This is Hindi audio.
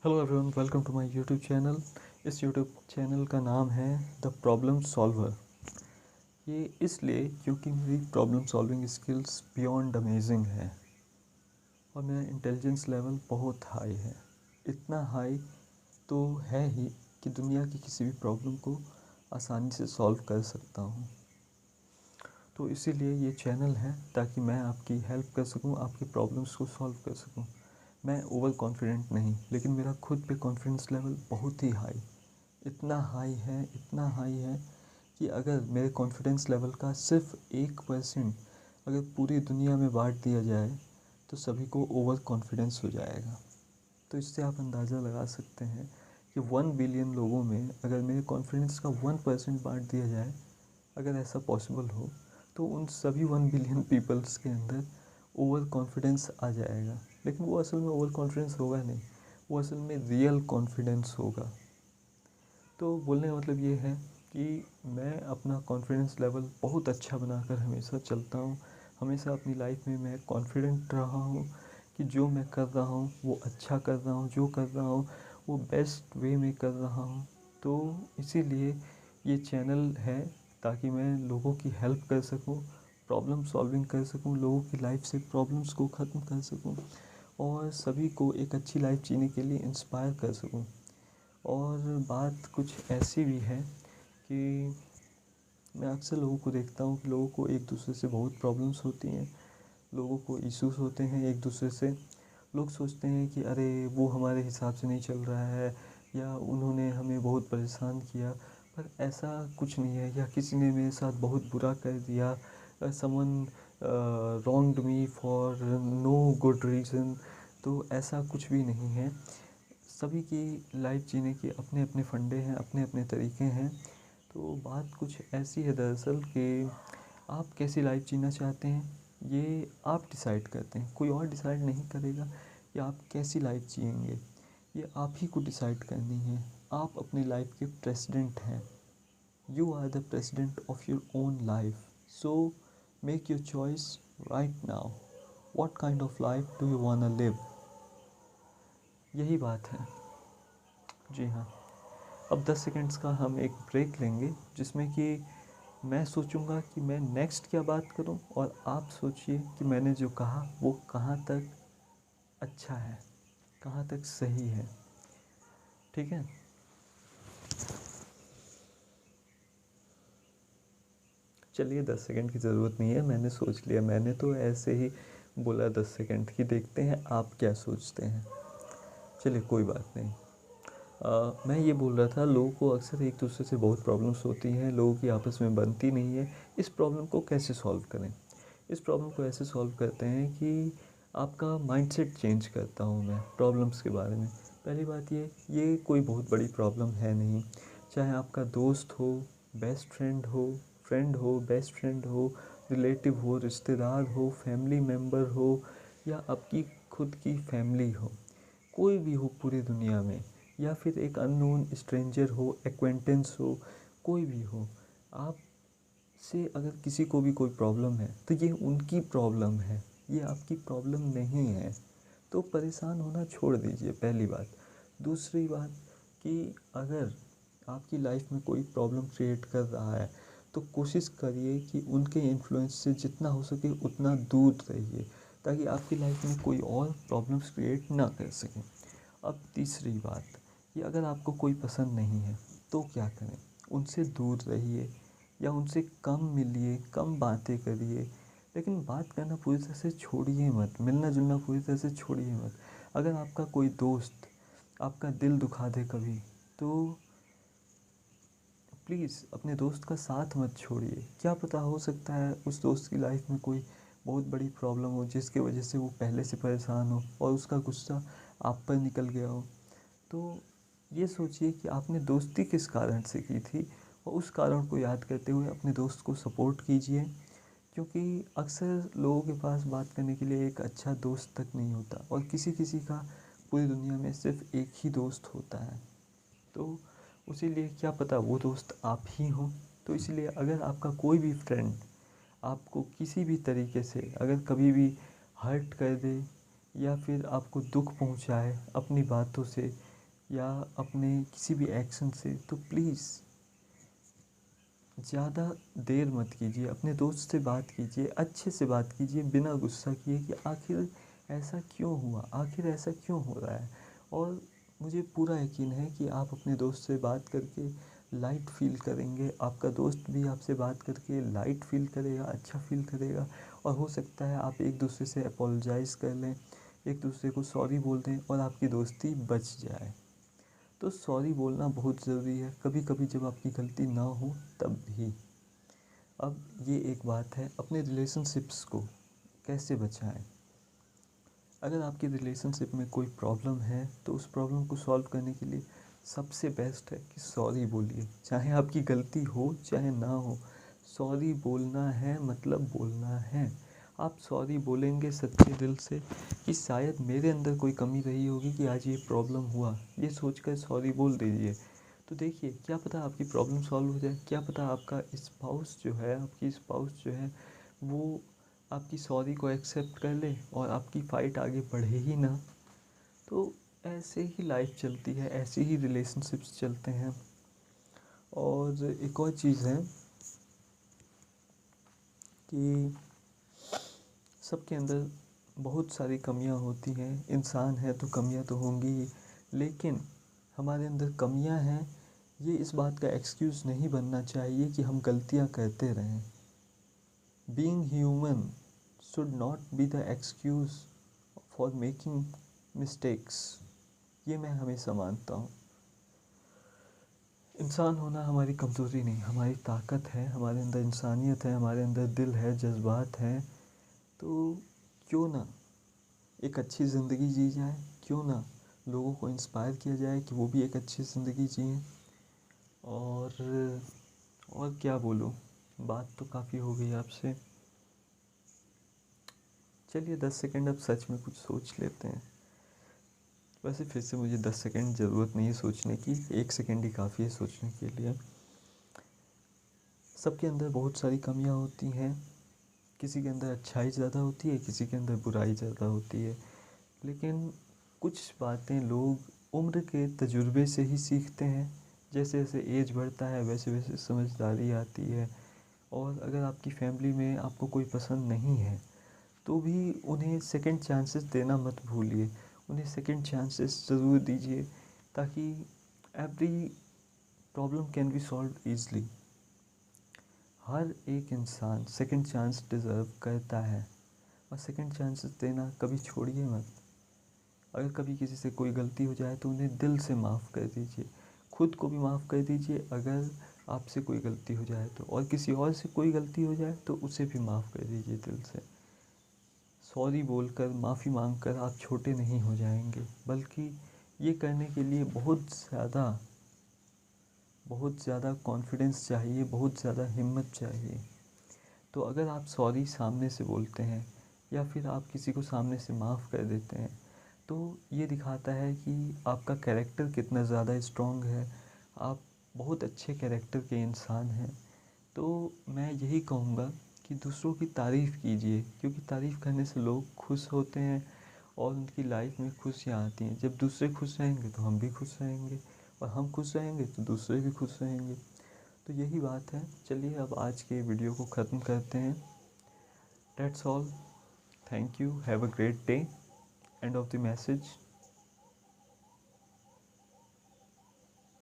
Hello everyone, welcome to my YouTube channel. इस यूट्यूब चैनल का नाम है द प्रॉब्लम सॉल्वर। ये इसलिए क्योंकि मेरी problem solving skills beyond amazing है और मेरा इंटेलिजेंस लेवल बहुत हाई है। इतना हाई तो है ही कि दुनिया की किसी भी प्रॉब्लम को आसानी से सॉल्व कर सकता हूँ। तो इसीलिए ये चैनल है ताकि मैं आपकी हेल्प कर सकूँ, आपकी प्रॉब्लम्स को सॉल्व कर सकूँ। मैं ओवर कॉन्फिडेंट नहीं, लेकिन मेरा खुद पे कॉन्फिडेंस लेवल बहुत ही हाई, इतना हाई है कि अगर मेरे कॉन्फिडेंस लेवल का सिर्फ 1% अगर पूरी दुनिया में बांट दिया जाए तो सभी को ओवर कॉन्फिडेंस हो जाएगा। तो इससे आप अंदाज़ा लगा सकते हैं कि 1 बिलियन लोगों में अगर मेरे कॉन्फिडेंस का 1% बांट दिया जाए, अगर ऐसा पॉसिबल हो, तो उन सभी 1 बिलियन पीपल्स के अंदर ओवर कॉन्फिडेंस आ जाएगा। लेकिन वो असल में ओवर कॉन्फिडेंस होगा नहीं, वो असल में रियल कॉन्फिडेंस होगा। तो बोलने का मतलब ये है कि मैं अपना कॉन्फिडेंस लेवल बहुत अच्छा बनाकर हमेशा चलता हूँ। हमेशा अपनी लाइफ में मैं कॉन्फिडेंट रहा हूँ कि जो मैं कर रहा हूँ वो अच्छा कर रहा हूँ, जो कर रहा हूँ वो बेस्ट वे में कर रहा हूँ। तो इसीलिए ये चैनल है ताकि मैं लोगों की हेल्प कर सकूँ, प्रॉब्लम सॉल्विंग कर सकूँ, लोगों की लाइफ से प्रॉब्लम्स को ख़त्म कर सकूँ और सभी को एक अच्छी लाइफ जीने के लिए इंस्पायर कर सकूँ। और बात कुछ ऐसी भी है कि मैं अक्सर लोगों को देखता हूँ कि लोगों को एक दूसरे से बहुत प्रॉब्लम्स होती हैं, लोगों को इश्यूज होते हैं एक दूसरे से। लोग सोचते हैं कि अरे वो हमारे हिसाब से नहीं चल रहा है या उन्होंने हमें बहुत परेशान किया, पर ऐसा कुछ नहीं है। या किसी ने मेरे साथ बहुत बुरा कर दिया, someone wronged me for no good reason, तो ऐसा कुछ भी नहीं है। सभी की लाइफ जीने के अपने अपने फंडे हैं, अपने अपने तरीके हैं। तो बात कुछ ऐसी है दरअसल कि आप कैसी लाइफ जीना चाहते हैं ये आप डिसाइड करते हैं, कोई और डिसाइड नहीं करेगा कि आप कैसी लाइफ जिएंगे। ये आप ही को डिसाइड करनी है। आप अपनी लाइफ के प्रेसिडेंट हैं। You are the president of your own life. So make your choice right now. What kind of life do you wanna live? यही बात है। जी हाँ। अब 10 सेकंड्स का हम एक ब्रेक लेंगे जिसमें कि मैं सोचूंगा कि मैं नेक्स्ट क्या बात करूं और आप सोचिए कि मैंने जो कहा वो कहाँ तक अच्छा है, कहाँ तक सही है। ठीक है। चलिए, 10 सेकंड की ज़रूरत नहीं है, मैंने सोच लिया। मैंने तो ऐसे ही बोला 10 सेकंड की, देखते हैं आप क्या सोचते हैं। चलिए, कोई बात नहीं। मैं ये बोल रहा था, लोगों को अक्सर एक दूसरे से बहुत प्रॉब्लम्स होती हैं, लोगों की आपस में बनती नहीं है। इस प्रॉब्लम को कैसे सॉल्व करें? इस प्रॉब्लम को ऐसे सॉल्व करते हैं कि आपका माइंडसेट चेंज करता हूँ मैं प्रॉब्लम्स के बारे में। पहली बात ये कोई बहुत बड़ी प्रॉब्लम है नहीं। चाहे आपका दोस्त हो, बेस्ट फ्रेंड हो, बेस्ट फ्रेंड हो, रिलेटिव हो, रिश्तेदार हो, फैमिली मेम्बर हो या आपकी खुद की फैमिली हो, कोई भी हो पूरी दुनिया में, या फिर एक अननोन स्ट्रेंजर हो, एक्वेंटेंस हो, कोई भी हो, आप से अगर किसी को भी कोई प्रॉब्लम है तो ये उनकी प्रॉब्लम है, ये आपकी प्रॉब्लम नहीं है। तो परेशान होना छोड़ दीजिए, पहली बात। दूसरी बात कि अगर आपकी लाइफ में कोई प्रॉब्लम क्रिएट कर रहा है तो कोशिश करिए कि उनके इन्फ्लुएंस से जितना हो सके उतना दूर रहिए ताकि आपकी लाइफ में कोई और प्रॉब्लम्स क्रिएट ना कर सके। अब तीसरी बात, कि अगर आपको कोई पसंद नहीं है तो क्या करें? उनसे दूर रहिए या उनसे कम मिलिए, कम बातें करिए, लेकिन बात करना पूरी तरह से छोड़िए मत, मिलना जुलना पूरी तरह से छोड़िए मत। अगर आपका कोई दोस्त आपका दिल दुखा दे कभी, तो प्लीज़ अपने दोस्त का साथ मत छोड़िए। क्या पता, हो सकता है उस दोस्त की लाइफ में कोई बहुत बड़ी प्रॉब्लम हो जिसकी वजह से वो पहले से परेशान हो और उसका गुस्सा आप पर निकल गया हो। तो ये सोचिए कि आपने दोस्ती किस कारण से की थी और उस कारण को याद करते हुए अपने दोस्त को सपोर्ट कीजिए, क्योंकि अक्सर लोगों के पास बात करने के लिए एक अच्छा दोस्त तक नहीं होता और किसी किसी का पूरी दुनिया में सिर्फ एक ही दोस्त होता है। तो उसीलिए क्या पता वो दोस्त आप ही हों। तो इसीलिए अगर आपका कोई भी फ्रेंड आपको किसी भी तरीके से अगर कभी भी हर्ट कर दे या फिर आपको दुख पहुंचाए अपनी बातों से, या अपने किसी भी एक्शन से, तो प्लीज़ ज़्यादा देर मत कीजिए, अपने दोस्त से बात कीजिए, अच्छे से बात कीजिए, बिना गुस्सा किए कि आखिर ऐसा क्यों हुआ, आखिर ऐसा क्यों हो रहा है। और मुझे पूरा यकीन है कि आप अपने दोस्त से बात करके लाइट फ़ील करेंगे, आपका दोस्त भी आपसे बात करके लाइट फ़ील करेगा, अच्छा फ़ील करेगा। और हो सकता है आप एक दूसरे से अपोलोजाइज़ कर लें, एक दूसरे को सॉरी बोल दें और आपकी दोस्ती बच जाए। तो सॉरी बोलना बहुत ज़रूरी है, कभी कभी जब आपकी गलती ना हो तब भी। अब ये एक बात है, अपने रिलेशनशिप्स को कैसे बचाएं। अगर आपकी रिलेशनशिप में कोई प्रॉब्लम है तो उस प्रॉब्लम को सॉल्व करने के लिए सबसे बेस्ट है कि सॉरी बोलिए, चाहे आपकी गलती हो चाहे ना हो। सॉरी बोलना है मतलब बोलना है। आप सॉरी बोलेंगे सच्चे दिल से कि शायद मेरे अंदर कोई कमी रही होगी कि आज ये प्रॉब्लम हुआ, ये सोचकर सॉरी बोल दीजिए। तो देखिए, क्या पता आपकी प्रॉब्लम सॉल्व हो जाए, क्या पता आपका स्पाउस जो है, आपकी स्पाउस जो है वो आपकी सॉरी को एक्सेप्ट कर ले और आपकी फ़ाइट आगे बढ़े ही ना। तो ऐसे ही लाइफ चलती है, ऐसे ही रिलेशनशिप्स चलते हैं। और एक और चीज़ है कि सबके अंदर बहुत सारी कमियां होती हैं, इंसान है तो कमियां तो होंगी ही, लेकिन हमारे अंदर कमियां हैं ये इस बात का एक्सक्यूज़ नहीं बनना चाहिए कि हम गलतियां करते रहें। Being human should not be the excuse for making mistakes. ये मैं हमेशा मानता हूँ। इंसान होना हमारी कमज़ोरी नहीं, हमारी ताकत है, हमारे अंदर इंसानियत है, हमारे अंदर दिल है, जज्बात हैं। तो क्यों ना एक अच्छी ज़िंदगी जी जाए, क्यों ना लोगों को इंस्पायर किया जाए कि वो भी एक अच्छी ज़िंदगी जिएं। और क्या बोलूँ, बात तो काफ़ी हो गई आपसे। चलिए 10 सेकंड अब सच में कुछ सोच लेते हैं। वैसे फिर से मुझे 10 सेकंड ज़रूरत नहीं है सोचने की, 1 सेकंड ही काफ़ी है सोचने के लिए। सबके अंदर बहुत सारी कमियां होती हैं, किसी के अंदर अच्छाई ज़्यादा होती है, किसी के अंदर बुराई ज़्यादा होती है। लेकिन कुछ बातें लोग उम्र के तजुर्बे से ही सीखते हैं। जैसे जैसे एज बढ़ता है वैसे वैसे समझदारी आती है। और अगर आपकी फैमिली में आपको कोई पसंद नहीं है तो भी उन्हें सेकंड चांसेस देना मत भूलिए, उन्हें सेकंड चांसेस ज़रूर दीजिए, ताकि every problem can be solve easily. हर एक इंसान सेकंड चांस डिज़र्व करता है और सेकंड चांसेस देना कभी छोड़िए मत। अगर कभी किसी से कोई गलती हो जाए तो उन्हें दिल से माफ़ कर दीजिए, खुद को भी माफ़ कर दीजिए अगर आपसे कोई गलती हो जाए तो, और किसी और से कोई गलती हो जाए तो उसे भी माफ़ कर दीजिए दिल से। सॉरी बोलकर, माफ़ी मांगकर आप छोटे नहीं हो जाएंगे, बल्कि ये करने के लिए बहुत ज़्यादा कॉन्फिडेंस चाहिए, बहुत ज़्यादा हिम्मत चाहिए। तो अगर आप सॉरी सामने से बोलते हैं या फिर आप किसी को सामने से माफ़ कर देते हैं तो ये दिखाता है कि आपका कैरेक्टर कितना ज़्यादा स्ट्रॉन्ग है, आप बहुत अच्छे कैरेक्टर के इंसान हैं। तो मैं यही कहूँगा कि दूसरों की तारीफ़ कीजिए, क्योंकि तारीफ़ करने से लोग खुश होते हैं और उनकी लाइफ में खुशियाँ आती हैं। जब दूसरे खुश रहेंगे तो हम भी खुश रहेंगे, और हम खुश रहेंगे तो दूसरे भी खुश रहेंगे। तो यही बात है। चलिए अब आज के वीडियो को ख़त्म करते हैं। That's all. Thank you, have a great day. End of the message.